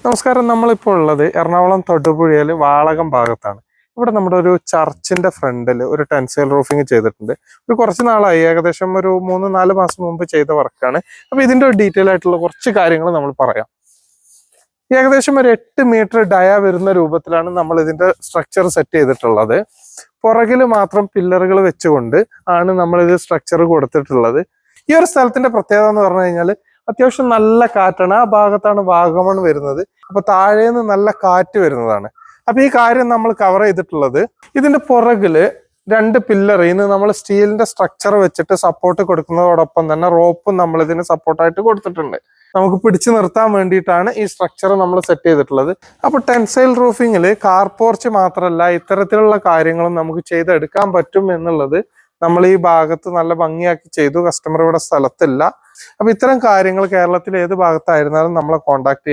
നമസ്കാരം. നമ്മളിപ്പോൾ ഉള്ളത് എറണാകുളം തൊടുപുഴയിൽ വാളകം ഭാഗത്താണ്. ഇവിടെ നമ്മുടെ ഒരു ചർച്ചിന്റെ ഫ്രണ്ടിൽ ഒരു ടെൻസൈൽ റൂഫിങ് ചെയ്തിട്ടുണ്ട്. ഒരു കുറച്ച് നാളായി, ഏകദേശം ഒരു 3-4 മാസം മുമ്പ് ചെയ്ത വർക്കാണ്. അപ്പൊ ഇതിന്റെ ഒരു ഡീറ്റെയിൽ ആയിട്ടുള്ള കുറച്ച് കാര്യങ്ങൾ നമ്മൾ പറയാം. ഏകദേശം ഒരു 8 മീറ്റർ ഡയ വരുന്ന രൂപത്തിലാണ് നമ്മൾ ഇതിന്റെ സ്ട്രക്ചർ സെറ്റ് ചെയ്തിട്ടുള്ളത്. പുറകിൽ മാത്രം പില്ലറുകൾ വെച്ചുകൊണ്ട് ആണ് നമ്മൾ ഇത് സ്ട്രക്ചർ കൊടുത്തിട്ടുള്ളത്. ഈ ഒരു സ്ഥലത്തിന്റെ പ്രത്യേകത എന്ന് പറഞ്ഞു കഴിഞ്ഞാൽ അത്യാവശ്യം നല്ല കാറ്റാണ്. ആ ഭാഗത്താണ് വാഗമൺ വരുന്നത്. അപ്പൊ താഴേന്ന് നല്ല കാറ്റ് വരുന്നതാണ്. അപ്പൊ ഈ കാര്യം നമ്മൾ കവർ ചെയ്തിട്ടുള്ളത്, ഇതിന്റെ പുറകില് 2 പില്ലർ ഇന്ന് നമ്മൾ സ്റ്റീലിന്റെ സ്ട്രക്ചർ വെച്ചിട്ട് സപ്പോർട്ട് കൊടുക്കുന്നതോടൊപ്പം തന്നെ റോപ്പും നമ്മൾ ഇതിന് സപ്പോർട്ടായിട്ട് കൊടുത്തിട്ടുണ്ട്. നമുക്ക് പിടിച്ചു നിർത്താൻ വേണ്ടിയിട്ടാണ് ഈ സ്ട്രക്ചർ നമ്മൾ സെറ്റ് ചെയ്തിട്ടുള്ളത്. അപ്പൊ ടെൻസൈൽ റൂഫിങ്ങിൽ കാർ പോർച്ച് മാത്രമല്ല, ഇത്തരത്തിലുള്ള കാര്യങ്ങളും നമുക്ക് ചെയ്തെടുക്കാൻ പറ്റും എന്നുള്ളത് നമ്മൾ ഈ ഭാഗത്ത് നല്ല ഭംഗിയാക്കി ചെയ്തു. കസ്റ്റമർ ഇവിടെ സ്ഥലത്തില്ല. അപ്പൊ ഇത്തരം കാര്യങ്ങൾ കേരളത്തിൽ ഏത് ഭാഗത്തായിരുന്നാലും നമ്മളെ കോൺടാക്ട് ചെയ്യാം.